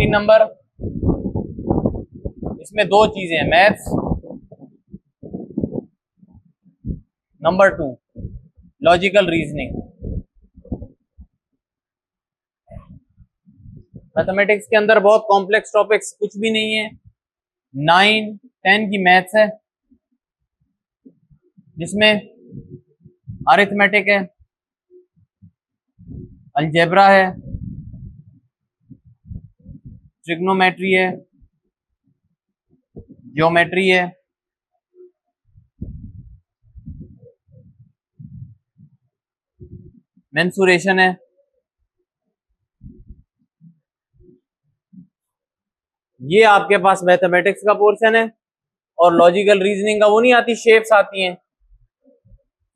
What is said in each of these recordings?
14 number, इसमें दो चीजें हैं, maths, number 2 logical reasoning. Mathematics के अंदर बहुत कॉम्प्लेक्स टॉपिक्स कुछ भी नहीं है। 9, 10 की मैथ्स है, जिसमें अरिथमेटिक है, अलजेब्रा है, ट्रिग्नोमेट्री है, ज्योमेट्री है, मेंसुरेशन है। ये आपके पास मैथमेटिक्स का पोर्शन है। और लॉजिकल रीजनिंग का वो नहीं आती, शेप्स आती हैं,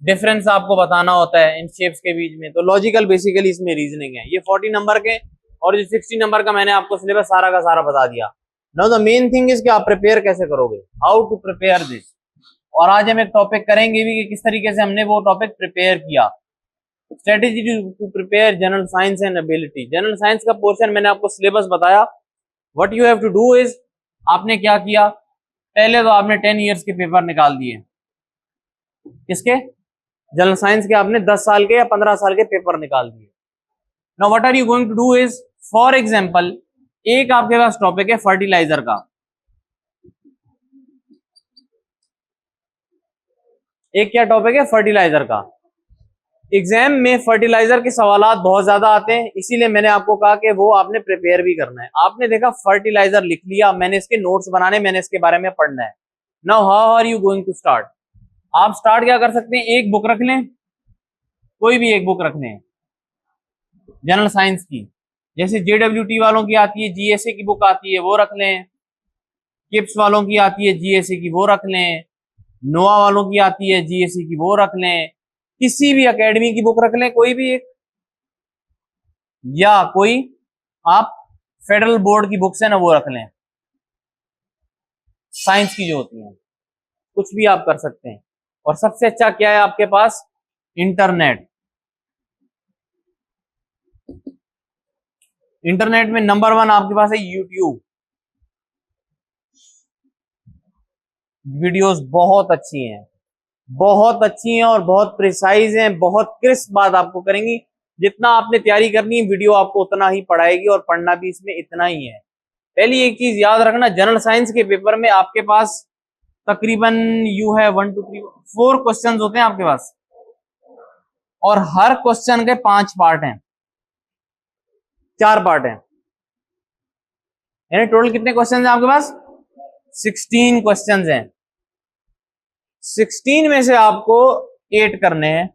डिफरेंस आपको बताना होता है इन शेप्स के बीच में। तो लॉजिकल बेसिकली इसमें रीजनिंग है। ये 40 नंबर के, और जो 60 नंबर का मैंने आपको सिलेबस सारा का सारा बता दिया। Now the main thing is कि आप प्रिपेयर कैसे करोगे, हाउ टू प्रिपेयर दिस। और आज हम एक टॉपिक करेंगे भी कि किस तरीके से हमने वो टॉपिक प्रिपेयर किया। Strategy to prepare general science and ability. General science का पोर्शन मैंने आपको सिलेबस बताया। What you have to do is, आपने क्या किया, पहले तो आपने 10 ईयर्स के पेपर निकाल दिए। किसके? जनरल साइंस के आपने 10 साल के या 15 साल के पेपर निकाल दिए। Now what are you going to do is, for example एक आपके पास टॉपिक है फर्टिलाइजर का, एक क्या टॉपिक है फर्टिलाइजर का। एग्जाम में फर्टिलाइजर के सवालात बहुत ज्यादा आते हैं, इसीलिए मैंने आपको कहा कि वो आपने प्रिपेयर भी करना है। आपने देखा फर्टिलाइजर लिख लिया, मैंने इसके नोट्स बनाने, मैंने इसके बारे में पढ़ना है। Now how are you going to start. आप स्टार्ट क्या कर सकते हैं, एक बुक रख लें, कोई भी एक बुक रख लें जनरल साइंस की, जैसे JWT वालों की आती है, GSA की बुक आती है वो रख लें, किप्स वालों की आती है GSA की वो रख लें, नोआ वालों की आती है GSA की वो रख लें, किसी भी एकेडमी की बुक रख लें, कोई भी एक, या कोई आप फेडरल बोर्ड की बुक्स है ना वो रख लें, साइंस की जो होती हैं, कुछ भी आप कर सकते हैं। और सबसे अच्छा क्या है आपके पास, इंटरनेट। इंटरनेट में नंबर 1 आपके पास है यूट्यूब। वीडियोस बहुत अच्छी हैं, बहुत अच्छी हैं और बहुत प्रिसाइज हैं, बहुत क्रिस्प बात आपको करेंगी। जितना आपने तैयारी करनी है वीडियो आपको उतना ही पढ़ाएगी, और पढ़ना भी इसमें इतना ही है। पहली एक चीज याद रखना, जनरल साइंस के पेपर में आपके पास तकरीबन यू है 1 2 3 4 क्वेश्चन होते हैं आपके पास, और हर क्वेश्चन के 5 पार्ट हैं, 4 पार्ट हैं, यानी टोटल कितने क्वेश्चन हैं आपके पास, 16 क्वेश्चन हैं। 16 में से आपको 8 करने हैं,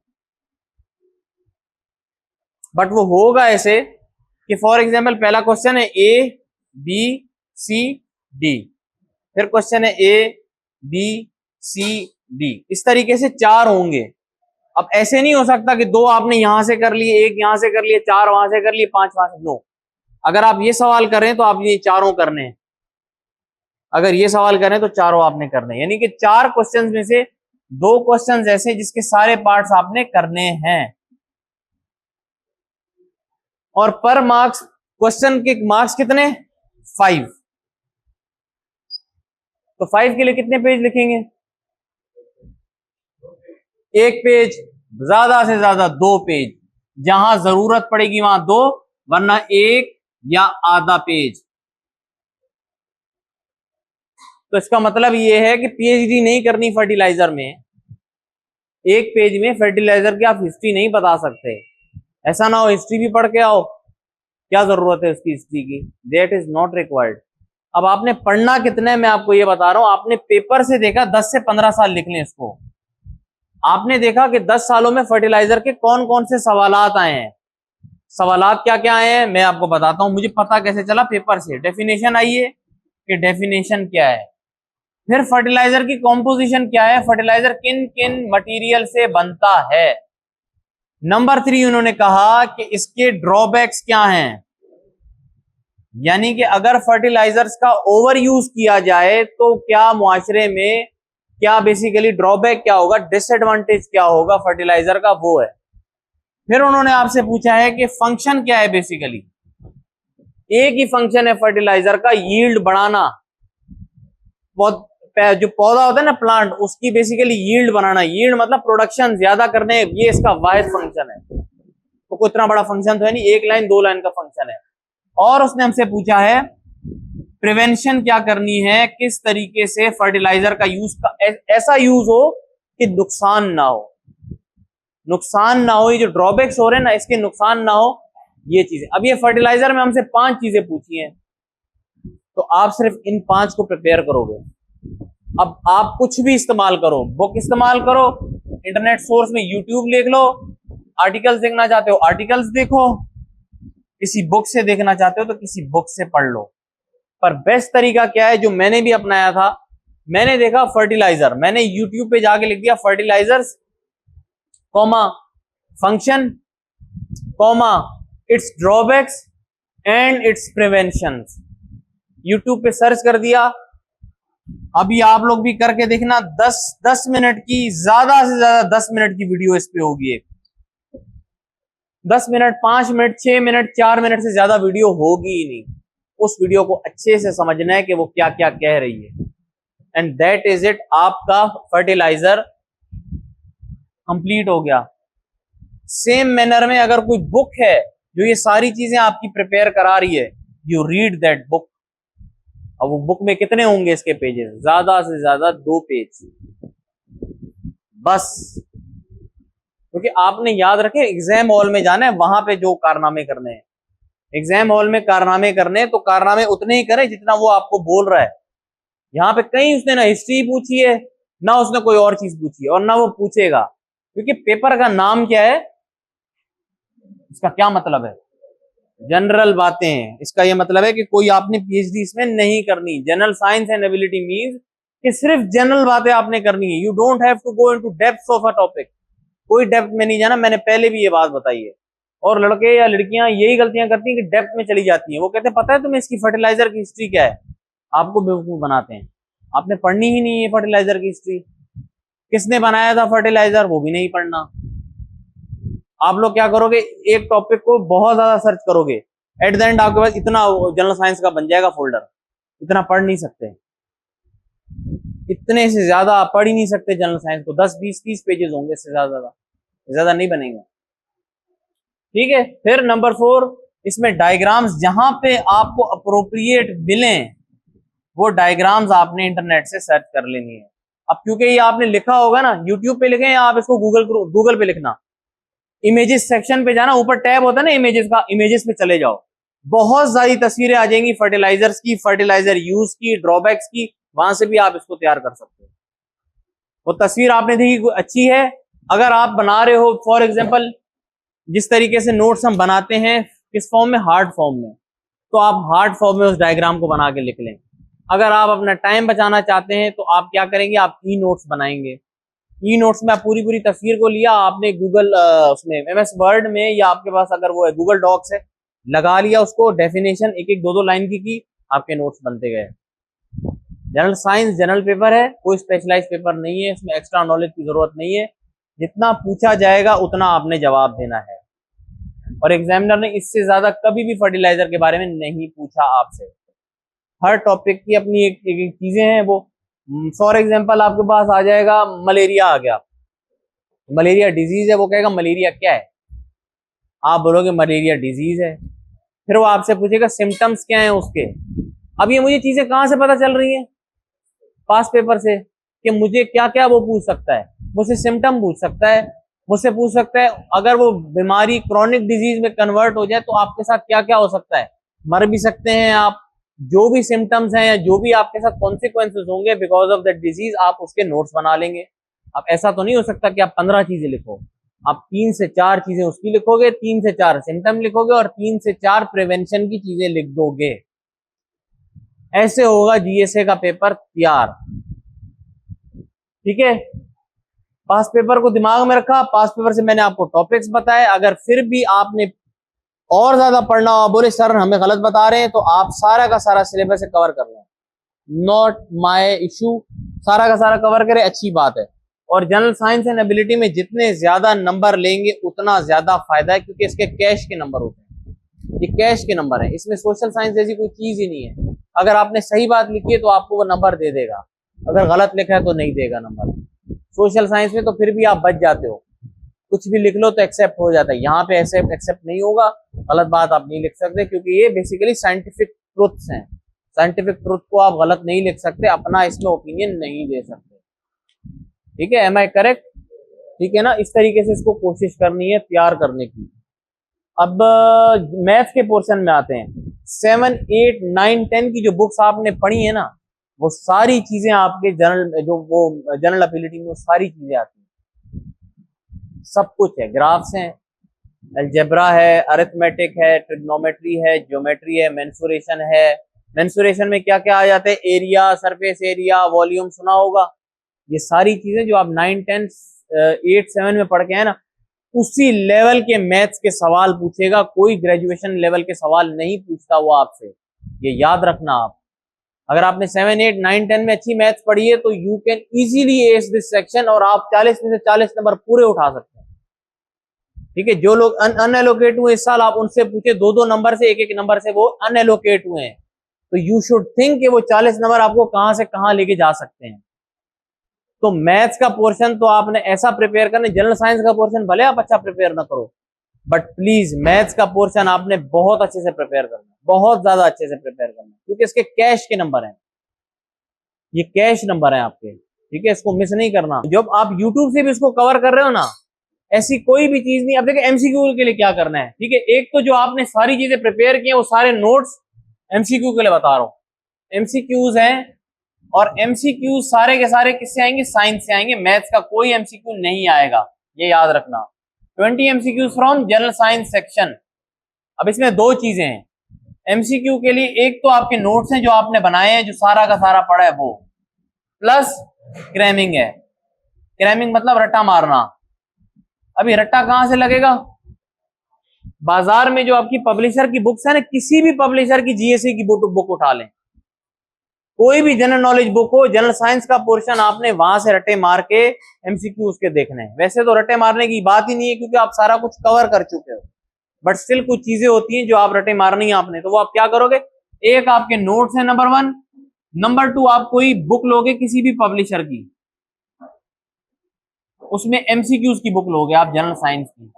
बट वो होगा ऐसे कि फॉर एग्जाम्पल पहला क्वेश्चन है ABCD, फिर क्वेश्चन है ABCD, इस तरीके से 4 होंगे। अब ऐसे नहीं हो सकता कि 2 आपने यहां से कर लिए, 1 यहां से कर लिए, 4 वहां से कर लिए, 5 वहां से। नो, अगर आप ये सवाल करें तो आप ये चारों करने हैं, अगर ये सवाल करें तो चारों आपने करने हैं, यानी कि 4 क्वेश्चंस में से 2 क्वेश्चंस ऐसे जिसके सारे पार्ट्स आपने करने हैं। और पर मार्क्स, क्वेश्चन के मार्क्स कितने, 5। तो 5 के लिए कितने पेज लिखेंगे, 1 पेज, ज्यादा से ज्यादा 2 पेज, जहां जरूरत पड़ेगी वहां 2, वरना 1 या आधा पेज। तो इसका मतलब ये है कि PhD नहीं करनी फर्टिलाइजर में, 1 पेज में फर्टिलाइजर की आप हिस्ट्री नहीं बता सकते। ऐसा ना हो हिस्ट्री भी पढ़ के आओ, क्या जरूरत है उसकी हिस्ट्री की, दैट इज नॉट रिक्वायर्ड। अब आपने पढ़ना कितना है मैं आपको ये बता रहा हूं। आपने पेपर से देखा 10 से 15 साल लिख लें इसको, आपने देखा कि 10 सालों में फर्टिलाइजर के कौन कौन से सवालात आए हैं, सवालात क्या क्या आए हैं मैं आपको बताता हूं। मुझे पता कैसे चला, पेपर से डेफिनेशन आई है कि डेफिनेशन क्या है, फिर फर्टिलाइजर की कॉम्पोजिशन क्या है, फर्टिलाइजर किन किन मटेरियल से बनता है। नंबर 3 उन्होंने कहा कि इसके ड्रॉबैक्स क्या हैं, यानी कि अगर फर्टिलाइजर्स का ओवर यूज किया जाए तो क्या मुआशरे में क्या बेसिकली ड्रॉबैक क्या होगा, डिसएडवांटेज क्या होगा फर्टिलाइजर का, वो है। फिर उन्होंने आपसे पूछा है कि फंक्शन क्या है बेसिकली, एक ही फंक्शन है फर्टिलाइजर का, यील्ड बढ़ाना। जो पौधा होता है ना प्लांट, उसकी बेसिकली यील्ड बनाना। यील्ड मतलब प्रोडक्शन ज्यादा करने, ये इसका वाहिद फंक्शन है। तो कोई इतना बड़ा फंक्शन तो है नहीं, एक लाइन दो लाइन का फंक्शन है। और उसने हमसे पूछा है प्रिवेंशन क्या करनी है, किस तरीके से फर्टिलाइजर का यूज ऐसा यूज हो कि नुकसान ना हो। नुकसान ना हो, ये जो ड्रॉबैक्स हो रहे हैं ना, इसके नुकसान ना हो, ये चीजें। अब ये फर्टिलाइजर में हमसे 5 चीजें पूछी हैं, तो आप सिर्फ इन 5 को प्रिपेयर करोगे। अब आप कुछ भी इस्तेमाल करो, बुक इस्तेमाल करो, इंटरनेट सोर्स में यूट्यूब देख लो, आर्टिकल्स देखना चाहते हो आर्टिकल्स देखो, किसी बुक से देखना चाहते हो तो किसी बुक से पढ़ लो। पर बेस्ट तरीका क्या है, जो मैंने भी अपनाया था, मैंने देखा फर्टिलाइजर, मैंने यूट्यूब पे जाके लिख दिया fertilizers comma function comma its drawbacks and its prevention. YouTube पे सर्च कर दिया। अभी आप लोग भी करके देखना, 10 मिनट की, ज्यादा से ज्यादा 10 मिनट की वीडियो इस पे होगी। एक 10 मिनट, 5 मिनट, 6 मिनट, 4 मिनट से ज्यादा वीडियो होगी ही नहीं। उस वीडियो को अच्छे से समझना है कि वो क्या क्या कह रही है, एंड दैट इज इट, आपका फर्टिलाइजर कंप्लीट हो गया। सेम मैनर में अगर कोई बुक है जो ये सारी चीजें आपकी प्रिपेयर करा रही है, यू रीड दैट बुक। अब वो बुक में कितने होंगे इसके पेजेस, ज्यादा से ज्यादा 2 पेज बस। क्योंकि आपने याद रखे एग्जाम हॉल में जाना है, वहां पे जो कारनामे करने हैं, एग्जाम हॉल में कारनामे करने, तो कारनामे उतने ही करें जितना वो आपको बोल रहा है। यहाँ पे कहीं उसने ना हिस्ट्री पूछी है, ना उसने कोई और चीज पूछी है, और ना वो पूछेगा। क्योंकि पेपर का नाम क्या है, इसका क्या मतलब है, जनरल बातें हैं। इसका ये मतलब है कि कोई आपने पीएचडी इसमें नहीं करनी। General science and ability means कि सिर्फ जनरल बातें आपने करनी है। You don't have to go into depth of a topic. कोई डेप्थ में नहीं जाना, मैंने पहले भी ये बात बताई है। और लड़के या लड़कियां यही गलतियां करती हैं कि डेप्थ में चली जाती हैं। वो कहते हैं पता है तुम्हें इसकी फर्टिलाइजर की हिस्ट्री क्या है, आपको बेवकूफ बनाते हैं। आपने पढ़नी ही नहीं है फर्टिलाइजर की हिस्ट्री। किसने बनाया था फर्टिलाइजर, वो भी नहीं पढ़ना। आप लोग क्या करोगे, एक टॉपिक को बहुत ज्यादा सर्च करोगे, एट द एंड आपके पास इतना जनरल साइंस का बन जाएगा फोल्डर। इतना पढ़ नहीं सकते, इतने से ज्यादा आप पढ़ ही नहीं सकते जनरल साइंस को। 10, 20, 30 पेजेस होंगे, इससे ज्यादा नहीं बनेगा। ठीक है। फिर नंबर 4, इसमें डायग्राम्स जहां पे आपको अप्रोप्रिएट मिले, वो डायग्राम्स आपने इंटरनेट से सर्च कर लेनी है। अब क्योंकि ये आपने लिखा होगा ना, यूट्यूब पे लिखे, या आप इसको गूगल पे लिखना, इमेजेस सेक्शन पे जाना, ऊपर टैब होता है ना इमेजेस का, इमेजेस पे चले जाओ, बहुत सारी तस्वीरें आ जाएंगी फर्टिलाइजर्स की, फर्टिलाइजर यूज की, ड्रॉबैक्स की। वहां से भी आप इसको तैयार कर सकते हो। वो तस्वीर आपने देखी अच्छी है, अगर आप बना रहे हो, फॉर एग्जाम्पल जिस तरीके से नोट्स हम बनाते हैं, किस फॉर्म में, हार्ड फॉर्म में, तो आप हार्ड फॉर्म में उस डायग्राम को बना के लिख लें। अगर आप अपना टाइम बचाना चाहते हैं तो आप क्या करेंगे, आप ई नोट्स बनाएंगे। ई नोट्स में आप पूरी पूरी तस्वीर को लिया, आपने गूगल उसमें MS वर्ड में, या आपके पास अगर वो है गूगल डॉक्स है, लगा लिया उसको, डेफिनेशन एक एक 2-2 लाइन की, आपके नोट्स बनते गए। जनरल साइंस जनरल पेपर है, कोई स्पेशलाइज पेपर नहीं है, इसमें एक्स्ट्रा नॉलेज की जरूरत नहीं है। जितना पूछा जाएगा उतना आपने जवाब देना है, और एग्जामिनर ने इससे ज्यादा कभी भी फर्टिलाइजर के बारे में नहीं पूछा आपसे। हर टॉपिक की अपनी एक चीजें हैं। वो फॉर एग्जाम्पल आपके पास आ जाएगा, मलेरिया आ गया, मलेरिया डिजीज है, वो कहेगा मलेरिया क्या है, आप बोलोगे मलेरिया डिजीज है। फिर वो आपसे पूछेगा सिम्टम्स क्या हैं उसके। अब ये मुझे चीजें कहां से पता चल रही हैं, पास पेपर से, कि मुझे क्या क्या वो पूछ सकता है, मुझसे सिम्टम पूछ सकता है, मुझसे पूछ सकता है अगर वो बीमारी क्रॉनिक डिजीज में कन्वर्ट हो जाए तो आपके साथ क्या क्या हो सकता है, मर भी सकते हैं आप। जो भी सिम्टम्स हैं, या जो भी आपके साथ कॉन्सिक्वेंसेस होंगे बिकॉज ऑफ दैट डिजीज, आप उसके नोट्स बना लेंगे। अब ऐसा तो नहीं हो सकता कि आप 15 चीजें लिखो, आप 3 से 4 चीजें उसकी लिखोगे, 3 से 4 सिम्टम लिखोगे, और 3 से 4 प्रिवेंशन की चीजें लिख दोगे। ऐसे होगा जीएसए का पेपर तैयार। ठीक है, पास पेपर को दिमाग में रखा, पास पेपर से मैंने आपको टॉपिक्स बताए। अगर फिर भी आपने और ज्यादा पढ़ना हो, बोले सर हमें गलत बता रहे हैं, तो आप सारा का सारा सिलेबस कवर कर लें, नॉट माय इशू। सारा का सारा कवर करें, अच्छी बात है। और जनरल साइंस एंड एबिलिटी में जितने ज्यादा नंबर लेंगे उतना ज्यादा फायदा है, क्योंकि इसके कैश के नंबर होते हैं। ये कैश के नंबर है, इसमें सोशल साइंस जैसी कोई चीज ही नहीं है। अगर आपने सही बात लिखी है तो आपको वो नंबर दे देगा, अगर गलत लिखा है तो नहीं देगा नंबर। सोशल साइंस में तो फिर भी आप बच जाते हो, कुछ भी लिख लो तो एक्सेप्ट हो जाता है, यहाँ पे ऐसे एक्सेप्ट नहीं होगा, गलत बात आप नहीं लिख सकते, क्योंकि ये बेसिकली साइंटिफिक ट्रुथ्स हैं। साइंटिफिक ट्रुथ को आप गलत नहीं लिख सकते, अपना इसमें ओपिनियन नहीं दे सकते। ठीक है, एम आई करेक्ट? ठीक है ना, इस तरीके से इसको कोशिश करनी है तैयार करने की। अब मैथ्स के पोर्शन में आते हैं। 7, 8, 9, 10 की जो बुक्स आपने पढ़ी है ना, वो सारी चीजें आपके जनरल जो वो जनरल एबिलिटी में वो सारी चीजें आती हैं, सब कुछ है। ग्राफ्स हैं, अलजेब्रा है, अरिथमेटिक है, ट्रिग्नोमेट्री है, ज्योमेट्री है, मेंसुरेशन है। मेंसुरेशन में क्या क्या आ जाते हैं? एरिया, सरफेस एरिया, वॉल्यूम सुना होगा। ये सारी चीजें जो आप 9, 10, 8, 7 में पढ़ के हैं ना, उसी लेवल के मैथ्स के सवाल पूछेगा, कोई ग्रेजुएशन लेवल के सवाल नहीं पूछता वो आपसे, ये याद रखना आप। अगर आपने 7, 8, 9, 10 में अच्छी मैथ्स पढ़ी है तो you can easily S this section, और आप 40 में से 40 नंबर पूरे उठा सकते हैं। ठीक है, जो लोग अनएलोकेट हुए इस साल, आप उनसे पूछे 2-2 नंबर से, 1-1 नंबर से वो अनएलोकेट हुए हैं, तो यू शुड थिंक कि वो 40 नंबर आपको कहां से कहां लेके जा सकते हैं। तो मैथ्स का पोर्शन तो आपने ऐसा प्रिपेयर करना, जनरल साइंस का पोर्शन भले आप अच्छा प्रिपेयर ना करो, बट प्लीज मैथ्स का पोर्शन आपने बहुत अच्छे से प्रिपेयर करना, बहुत ज्यादा अच्छे से प्रिपेयर करना, क्योंकि इसके कैश के नंबर हैं, ये कैश नंबर है आपके। ठीक है, इसको मिस नहीं करना। जब आप यूट्यूब से भी इसको कवर कर रहे हो ना, ऐसी कोई भी चीज नहीं। अब देखिए एमसीक्यू के लिए क्या करना है। ठीक है, एक तो जो आपने सारी चीजें प्रिपेयर की है वो सारे नोट्स एमसीक्यू के लिए बता रहा हूं। एमसीक्यूज हैं, और एमसीक्यू सारे के सारे किससे आएंगे? साइंस से आएंगे। मैथ्स का कोई एमसीक्यू नहीं आएगा, ये याद रखना। 20 MCQ from general science section. अब इसमें दो चीजें हैं एमसीक्यू के लिए, एक तो आपके नोट्स हैं जो आपने बनाए हैं, जो सारा का सारा पढ़ा है वो, प्लस क्रैमिंग है। क्रैमिंग मतलब रट्टा मारना। अभी रट्टा कहां से लगेगा? बाजार में जो आपकी पब्लिशर की बुक्स है ना, किसी भी पब्लिशर की जीएसई की बुक उठा लें, कोई भी जनरल नॉलेज बुक हो, जनरल साइंस का पोर्शन आपने वहां से रट्टे मार के एमसीक्यू उसके देखने हैं। वैसे तो रट्टे मारने की बात ही नहीं है, क्योंकि आप सारा कुछ कवर कर चुके हो, बट स्टिल कुछ चीजें होती हैं जो आप रट्टे मारनी है आपने, तो वो आप क्या करोगे? एक आपके नोट्स है नंबर 1, नंबर 2 आप कोई बुक लोगे किसी भी पब्लिशर की, उसमें एमसीक्यूज की बुक लोगे आप जनरल साइंस की,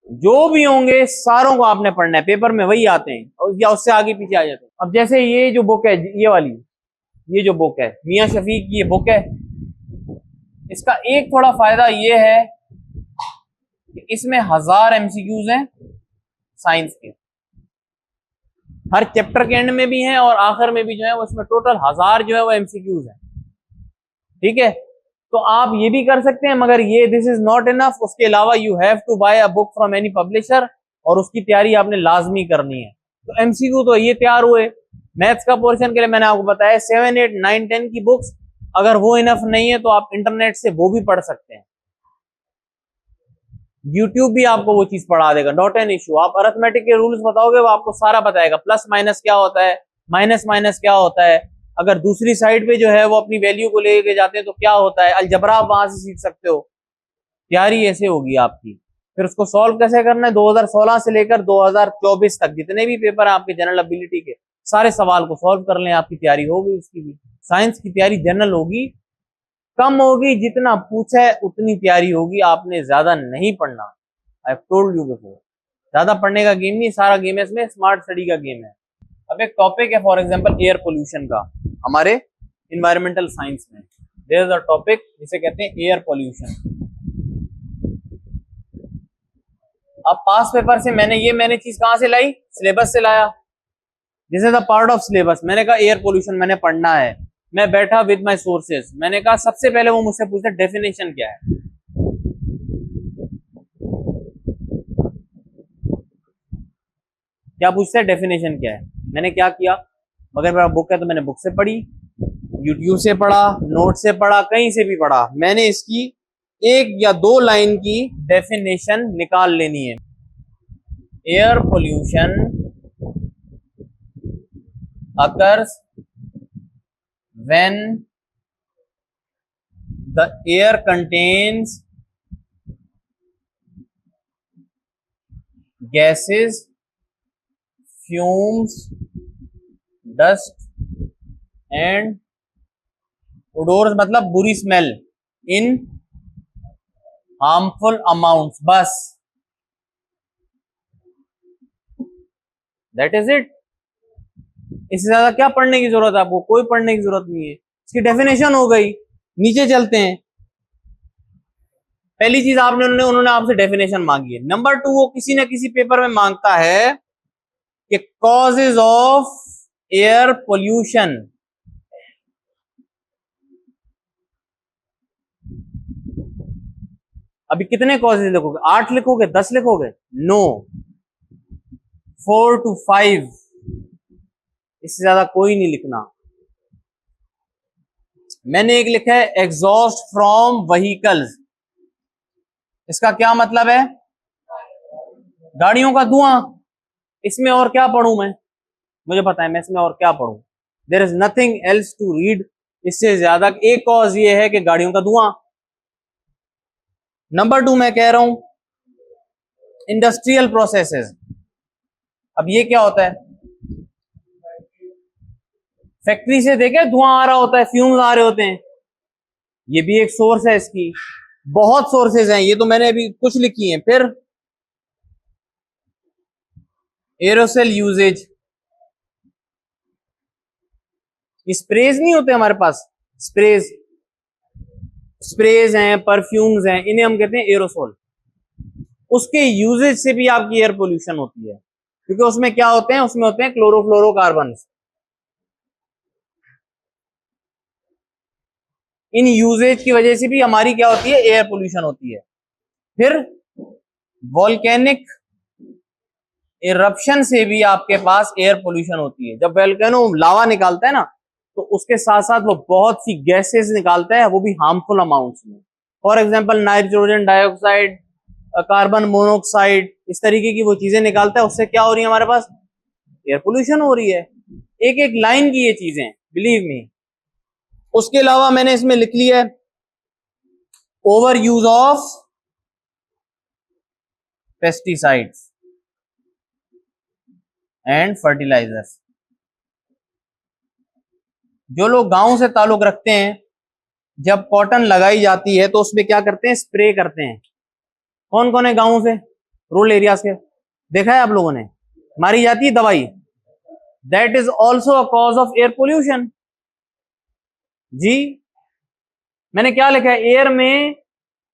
जो भी होंगे सारों को आपने पढ़ना है, पेपर में वही आते हैं या उससे आगे पीछे आ जाते हैं। अब जैसे ये जो बुक है, ये वाली, ये जो बुक है मियां शफीक की ये बुक है, इसका एक थोड़ा फायदा ये है कि इसमें 1000 एमसीक्यूज हैं साइंस के, हर चैप्टर के एंड में भी हैं और आखिर में भी जो है वो, इसमें टोटल 1000 जो है वो एमसीक्यूज हैं। ठीक है, तो आप ये भी कर सकते हैं, मगर ये दिस इज नॉट इनफ। उसके अलावा you have to buy a book from any publisher, और उसकी तैयारी आपने लाजमी करनी है। तो एमसीक्यू तो ये तैयार हुए। मैथ्स का पोर्शन के लिए मैंने आपको बताया 7, 8, 9, 10 की बुक्स, अगर वो इनफ नहीं है तो आप इंटरनेट से वो भी पढ़ सकते हैं। यूट्यूब भी आपको वो चीज पढ़ा देगा, नॉट एन इश्यू। आप अरिथमेटिक के रूल्स बताओगे, वो आपको सारा बताएगा, प्लस माइनस क्या होता है, माइनस माइनस क्या होता है, अगर दूसरी साइड पे जो है वो अपनी वैल्यू को लेके जाते हैं तो क्या होता है, अलजबरा आप वहां से सीख सकते हो। तैयारी ऐसे होगी आपकी। फिर उसको सॉल्व कैसे करना है, 2016 से लेकर 2024 तक जितने भी पेपर है आपके जनरल एबिलिटी के, सारे सवाल को सॉल्व कर लें, आपकी तैयारी होगी। उसकी भी साइंस की तैयारी जनरल होगी, कम होगी, जितना पूछा है उतनी तैयारी होगी, आपने ज्यादा नहीं पढ़ना। I have told you before, ज्यादा पढ़ने का गेम नहीं, सारा गेम है इसमें, स्मार्ट स्टडी का गेम है। अब एक टॉपिक है फॉर एग्जांपल एयर पोल्यूशन का, हमारे इन्वायरमेंटल साइंस में देयर इज अ टॉपिक जिसे कहते हैं एयर पोल्यूशन। अब पास पेपर से मैंने चीज कहां से लाई? सिलेबस से लाया। This is a part of syllabus. मैंने कहा एयर पोल्यूशन मैंने पढ़ना है, मैं बैठा विद माय सोर्सेज, मैंने कहा सबसे पहले वो मुझसे पूछते डेफिनेशन क्या है। क्या पूछते हैं? डेफिनेशन क्या है। मैंने क्या किया, अगर मेरा बुक है तो मैंने बुक से पढ़ी, यूट्यूब से पढ़ा, नोट से पढ़ा, कहीं से भी पढ़ा, मैंने इसकी 1 या 2 लाइन की डेफिनेशन निकाल लेनी है। Air pollution occurs when the air contains gases fumes, dust and ओडोर्स, मतलब बुरी स्मेल इन हार्मफुल अमाउंट्स, बस दैट इज इट। इससे ज्यादा क्या पढ़ने की जरूरत है आपको? कोई पढ़ने की जरूरत नहीं है। इसकी डेफिनेशन हो गई। नीचे चलते हैं। पहली चीज आपने उन्होंने आपसे डेफिनेशन मांगी है। नंबर 2, वो किसी न किसी पेपर में मांगता है कि कॉजेज ऑफ एयर पोल्यूशन। अभी कितने कॉजेज लिखोगे? 8 लिखोगे? 10 लिखोगे? नो, 4 to 5, इससे ज्यादा कोई नहीं लिखना। मैंने एक लिखा है एग्जॉस्ट फ्रॉम व्हीकल्स। इसका क्या मतलब है? गाड़ियों का धुआं। इसमें और क्या पढ़ूं मैं? मुझे पता है मैं इसमें और क्या पढ़ूं। There is nothing else to read. इससे ज्यादा एक कॉज ये है कि गाड़ियों का धुआं। नंबर 2 मैं कह रहा हूं इंडस्ट्रियल प्रोसेसेस। अब ये क्या होता है? फैक्ट्री से देखे धुआं आ रहा होता है, फ्यूम्स आ रहे होते हैं। ये भी एक सोर्स है इसकी। बहुत सोर्सेज हैं, ये तो मैंने अभी कुछ लिखी हैं। फिर एरोसेल यूजेज, स्प्रेज नहीं होते हमारे पास, स्प्रेज हैं, परफ्यूम्स हैं, इन्हें हम कहते हैं एरोसोल। उसके यूजेज से भी आपकी एयर पोल्यूशन होती है, क्योंकि उसमें क्या होते हैं? उसमें होते हैं क्लोरोफ्लोरोकार्बन। इन यूजेज की वजह से भी हमारी क्या होती है? एयर पोल्यूशन होती है। फिर वॉल्केनिक इरप्शन से भी आपके पास एयर पोल्यूशन होती है। जब वोल्केनो लावा निकालता है ना, तो उसके साथ साथ वो बहुत सी गैसेस निकालता है, वो भी हार्मफुल अमाउंट्स में। For example nitrogen dioxide, carbon monoxide, इस तरीके की वो चीजें निकालता है। उससे क्या हो रही है हमारे पास? एयर पोल्यूशन हो रही है। एक एक लाइन की ये चीजें, बिलीव मी। उसके अलावा मैंने इसमें लिख लिया है over use of pesticides and fertilizers. जो लोग गांव से ताल्लुक रखते हैं, जब कॉटन लगाई जाती है तो उसमें क्या करते हैं? स्प्रे करते हैं। कौन कौन है गांव से, रूरल एरियाज के? देखा है आप लोगों ने? मारी जाती है दवाई। That is also a cause of air pollution. जी, मैंने क्या लिखा है? एयर में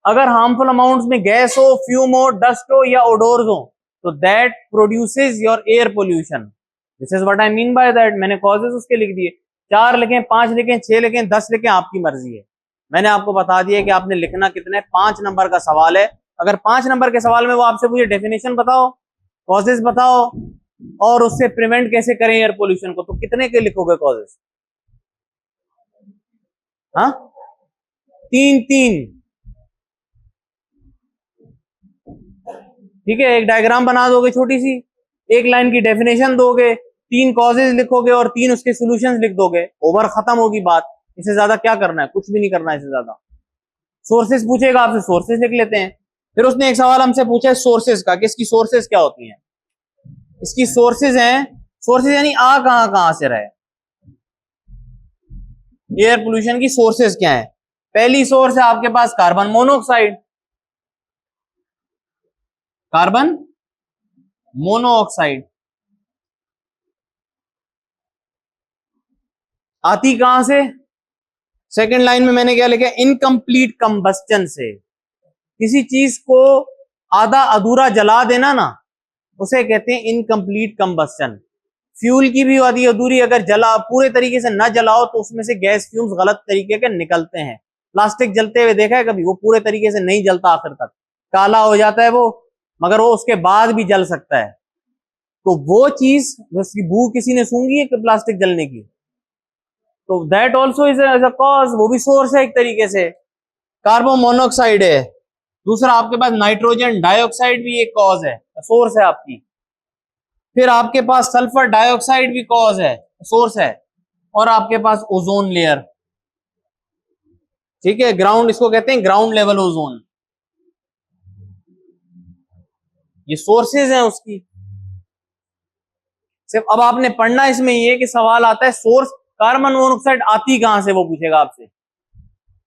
अगर हार्मफुल अमाउंट्स में गैस हो, फ्यूम हो, डस्ट हो या ओडोर्स हो, तो that produces your air pollution. This is what I mean by that. मैंने कॉजेस उसके लिख दिए। 4 लिखें, 5 लिखें, 6 लिखें, 10 लिखें, आपकी मर्जी है। मैंने आपको बता दिया कि आपने लिखना कितना है। 5 नंबर का सवाल है। अगर 5 नंबर के सवाल में वो आपसे पूछे डेफिनेशन बताओ, कॉजेस बताओ, और उससे प्रिवेंट कैसे करें एयर पोल्यूशन को, तो कितने के लिखोगे कॉजेस? हाँ, 3-3। ठीक है, एक डायग्राम बना दोगे छोटी सी, एक लाइन की डेफिनेशन दोगे, 3 कॉजेज लिखोगे और 3 उसके सॉल्यूशंस लिख दोगे, ओवर, खत्म होगी बात। इससे ज्यादा क्या करना है? कुछ भी नहीं करना है इससे ज्यादा। सोर्सेज पूछेगा आपसे, सोर्सेज लिख लेते हैं। फिर उसने एक सवाल हमसे पूछा है सोर्सेज का, कि इसकी सोर्सेज क्या होती हैं। इसकी सोर्सेज हैं, सोर्सेज यानी आ कहां से रहे। एयर पोल्यूशन की सोर्सेज क्या है? पहली सोर्स है आपके पास कार्बन मोनोऑक्साइड, कार्बन मोनोऑक्साइड आती कहां से? सेकंड लाइन में मैंने क्या लिखा? इनकम्प्लीट कंबस्टन से। किसी चीज को आधा अधूरा जला देना ना, उसे कहते हैं इनकम्प्लीट कंबस्टन। फ्यूल की भी आधी अधूरी अगर जला पूरे तरीके से ना जलाओ तो उसमें से गैस फ्यूम्स गलत तरीके के निकलते हैं। प्लास्टिक जलते हुए देखा है कभी? वो पूरे तरीके से नहीं जलता, आखिर तक काला हो जाता है वो, मगर वो उसके बाद भी जल सकता है। तो वो चीज, उसकी बू किसी ने सूंघी है कि प्लास्टिक जलने की? तो that also is a cause, वो भी सोर्स है एक तरीके से। कार्बन मोनोऑक्साइड है दूसरा। आपके पास नाइट्रोजन डाइऑक्साइड भी एक कॉज है, सोर्स है आपकी। फिर आपके पास सल्फर डाइऑक्साइड भी कॉज है, सोर्स है। और आपके पास ओजोन लेयर, ठीक है, ग्राउंड, इसको कहते हैं ग्राउंड लेवल ओजोन। ये सोर्सेज हैं उसकी। सिर्फ अब आपने पढ़ना इसमें ये कि सवाल आता है सोर्स कार्बन मोनोऑक्साइड आती कहां से, वो पूछेगा आपसे,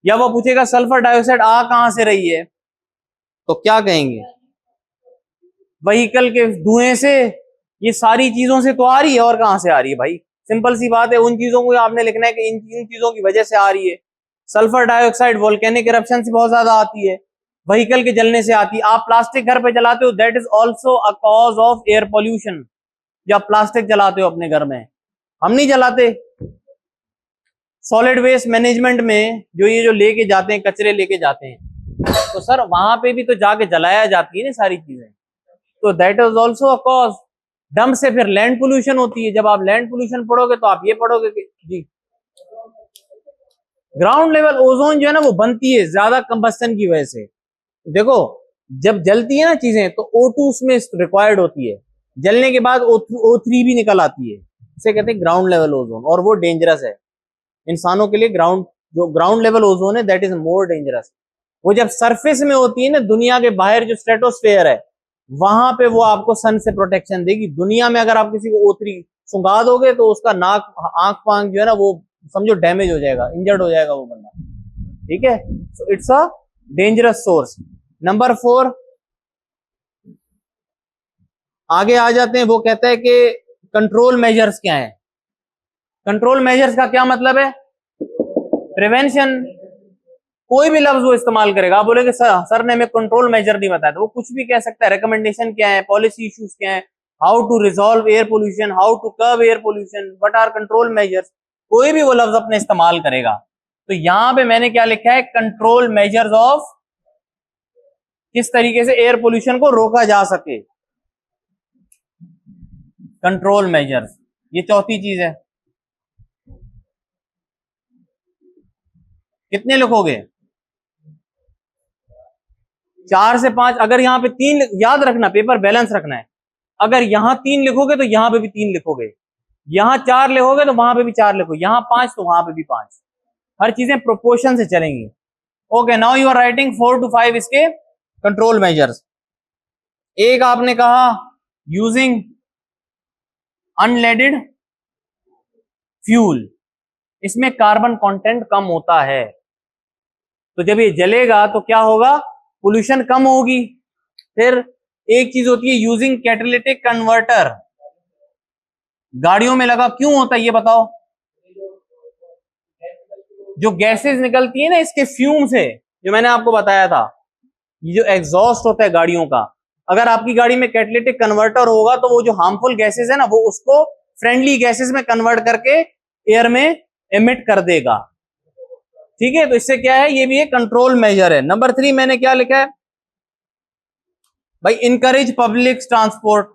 या वो पूछेगा सल्फर डाइऑक्साइड आ कहां से रही है, तो क्या कहेंगे? व्हीकल के धुएं से, ये सारी चीजों से तो आ रही है, और कहां से आ रही है भाई? सिंपल सी बात है, उन चीजों को आपने लिखना है कि इन चीजों की वजह से आ रही है। सल्फर डाइऑक्साइड वोल्केनिक इरप्शन से बहुत ज्यादा आती है, व्हीकल के जलने से आती है। आप प्लास्टिक घर पे जलाते हो, that is also a cause of air pollution. या प्लास्टिक जलाते हो अपने घर में, हम नहीं जलाते। सॉलिड वेस्ट मैनेजमेंट में जो ये जो लेके जाते हैं, कचरे लेके जाते हैं, तो सर वहां पे भी तो जाके जलाया जाती है ना सारी चीजें, तो that is also a cause. Dump से फिर लैंड पोल्यूशन होती है। जब आप लैंड पोल्यूशन पढ़ोगे तो आप ये पढ़ोगे कि जी ग्राउंड लेवल ओजोन जो है ना वो बनती है ज्यादा कंबस्टन की वजह से। देखो जब जलती है ना चीजें तो O2 उसमें रिक्वायर्ड होती है, जलने के बाद O3 भी निकल आती है, इसे कहते हैं ग्राउंड लेवल ओजोन, और वो डेंजरस है इंसानों के लिए। जो ग्राउंड लेवल ओजोन है दैट इज मोर डेंजरस। वो जब सरफेस में होती है ना, दुनिया के बाहर जो स्ट्रेटोस्फेयर है वहां पे वो आपको सन से प्रोटेक्शन देगी। दुनिया में अगर आप किसी को O3 सुंगा दोगे तो उसका नाक आंख पांख जो है ना वो समझो डैमेज हो जाएगा, इंजर्ड हो जाएगा वो बंदा, ठीक है। So it's a dangerous source. Number 4 आगे आ जाते हैं, वो कहता है कि कंट्रोल मेजर्स क्या है। कंट्रोल मेजर्स का क्या मतलब है? प्रिवेंशन। कोई भी लफ्ज वो इस्तेमाल करेगा, आप बोलेगे सर ने हमें कंट्रोल मेजर नहीं बताया, तो वो कुछ भी कह सकता है। रिकमेंडेशन क्या है, पॉलिसी इश्यूज क्या है, how to resolve air pollution, how to curb air pollution, what are control measures, कोई भी वो लफ्ज अपने इस्तेमाल करेगा। तो यहां पे मैंने क्या लिखा है, कंट्रोल मेजर्स ऑफ, किस तरीके से एयर पोल्यूशन को रोका जा सके, कंट्रोल मेजर्स, ये चौथी चीज है। कितने लिखोगे? 4 से 5। अगर यहां पे 3 याद रखना, पेपर बैलेंस रखना है। अगर यहां 3 लिखोगे तो यहां पे भी 3 लिखोगे, यहां 4 लिखोगे तो वहां पे भी 4 लिखो, यहां 5 तो वहां पे भी 5। हर चीजें प्रोपोर्शन से चलेंगी। Okay, now you are writing 4 to 5 इसके कंट्रोल मेजर्स। एक आपने कहा यूजिंग अनलेडेड फ्यूल, इसमें कार्बन कंटेंट कम होता है, तो जब ये जलेगा तो क्या होगा, पोल्यूशन कम होगी। फिर एक चीज होती है यूजिंग कैटालिटिक कन्वर्टर, गाड़ियों में लगा, क्यों होता है ये बताओ? जो गैसेस निकलती है ना इसके फ्यूम से, जो मैंने आपको बताया था, ये जो एग्जॉस्ट होता है गाड़ियों का, अगर आपकी गाड़ी में कैटालिटिक कन्वर्टर होगा तो वो जो हार्मफुल गैसेस है ना वो उसको फ्रेंडली गैसेस में कन्वर्ट करके एयर में एमिट कर देगा, ठीक है। तो इससे क्या है, ये भी एक कंट्रोल मेजर है। नंबर 3 मैंने क्या लिखा है भाई, इनकरेज पब्लिक ट्रांसपोर्ट।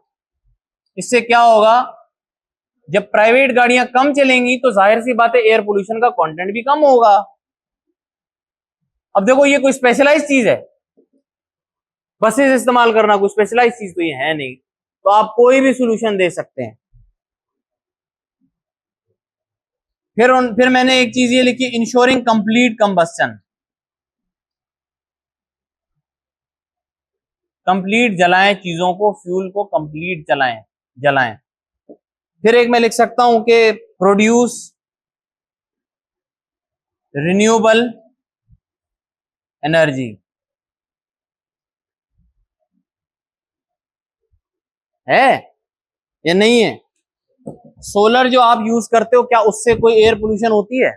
इससे क्या होगा, जब प्राइवेट गाड़ियां कम चलेंगी तो जाहिर सी बात है एयर पोल्यूशन का कंटेंट भी कम होगा। अब देखो ये कोई स्पेशलाइज चीज है, बसेस इस्तेमाल करना कोई स्पेशलाइज चीज तो ये है नहीं, तो आप कोई भी सोल्यूशन दे सकते हैं। फिर मैंने एक चीज ये लिखी, इंश्योरिंग कंप्लीट कंबस्टन, कंप्लीट जलाएं चीजों को, फ्यूल को कंप्लीट जलाएं। फिर एक मैं लिख सकता हूं कि प्रोड्यूस रिन्यूएबल एनर्जी, है या नहीं है? सोलर जो आप यूज करते हो क्या उससे कोई एयर पोल्यूशन होती है?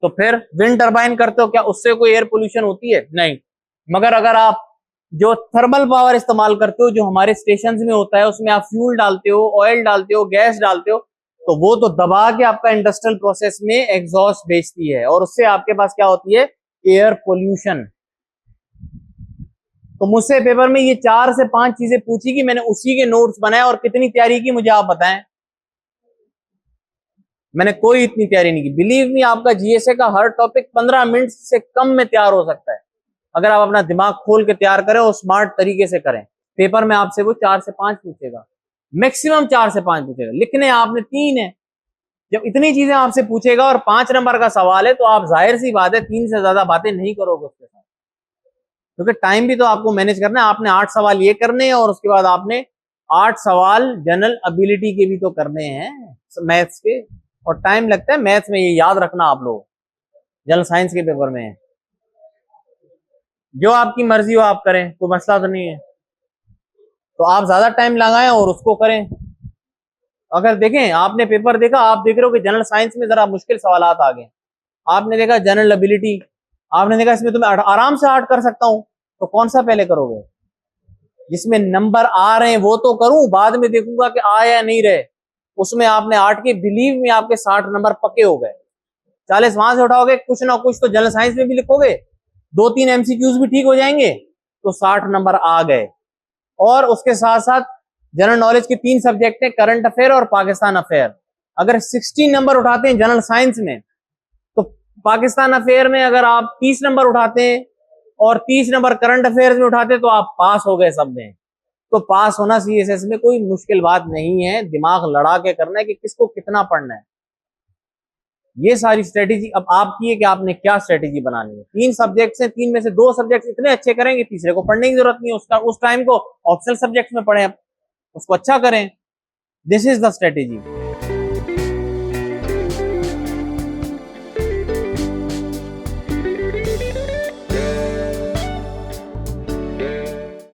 तो फिर विंड टरबाइन करते हो क्या उससे कोई एयर पोल्यूशन होती है? नहीं। मगर अगर आप जो थर्मल पावर इस्तेमाल करते हो, जो हमारे स्टेशन में होता है, उसमें आप फ्यूल डालते हो, ऑयल डालते हो, गैस डालते हो, तो वो तो दबा के आपका इंडस्ट्रियल प्रोसेस में एग्जॉस्ट भेजती है, और उससे आपके पास क्या होती है, एयर पोल्यूशन। तो मुझसे पेपर में ये 4 से 5 चीजें पूछी कि मैंने उसी के नोट्स बनाए, और कितनी तैयारी की मुझे आप बताएं। मैंने कोई इतनी तैयारी नहीं की। बिलीव मी, आपका जीएसए का हर टॉपिक 15 मिनट से कम में तैयार हो सकता है, अगर आप अपना दिमाग खोल के तैयार करें और स्मार्ट तरीके से करें। पेपर में आपसे वो 4 से 5 पूछेगा, मैक्सिमम 4 से 5 पूछेगा, लिखने आपने 3 है। जब इतनी चीजें आपसे पूछेगा और 5 नंबर का सवाल है, तो आप जाहिर सी बात है 3 से ज्यादा बातें नहीं करोगे उसके साथ, क्योंकि टाइम भी तो आपको मैनेज करना है। आपने 8 सवाल ये करने हैं और उसके बाद आपने 8 सवाल जनरल एबिलिटी के भी तो करने हैं मैथ्स के, और टाइम लगता है मैथ्स में, ये याद रखना आप लोग। जनरल साइंस के पेपर में जो आपकी मर्जी हो आप करें, कोई मसला तो नहीं है, तो आप ज्यादा टाइम लगाएं और उसको करें। अगर देखें, आपने पेपर देखा, आप देख रहे हो कि जनरल साइंस में जरा मुश्किल सवाल आ गए, आपने देखा जनरल एबिलिटी, आपने देखा इसमें तो मैं आराम से 8 कर सकता हूं, तो कौन सा पहले करोगे? जिसमें नंबर आ रहे हैं वो तो करूं, बाद में देखूंगा कि आया या नहीं रहे। उसमें आपने 8 के, बिलीव में आपके 60 नंबर पक्के हो गए। 40 वहां से उठाओगे, कुछ ना कुछ तो जनरल साइंस में भी लिखोगे, 2-3 एमसीक्यूज भी ठीक हो जाएंगे, तो 60 नंबर आ गए। और उसके साथ साथ जनरल नॉलेज के 3 सब्जेक्ट है, करंट अफेयर और पाकिस्तान अफेयर। अगर 16 नंबर उठाते हैं जनरल साइंस में, तो पाकिस्तान अफेयर में अगर आप 30 नंबर उठाते हैं और 30 नंबर करंट अफेयर्स में उठाते हैं, तो आप पास हो गए सब में। तो पास होना सीएसएस में कोई मुश्किल बात नहीं है, दिमाग लड़ा के करना है कि किसको कितना पढ़ना है। ये सारी स्ट्रेटेजी अब आपकी है कि आपने क्या स्ट्रेटेजी बनानी है। 3 सब्जेक्ट्स हैं, 3 में से 2 सब्जेक्ट्स इतने अच्छे करेंगे, तीसरे को पढ़ने की जरूरत नहीं है, उसका उस टाइम को ऑप्शनल सब्जेक्ट्स में पढ़ें, उसको अच्छा करें। This is the strategy.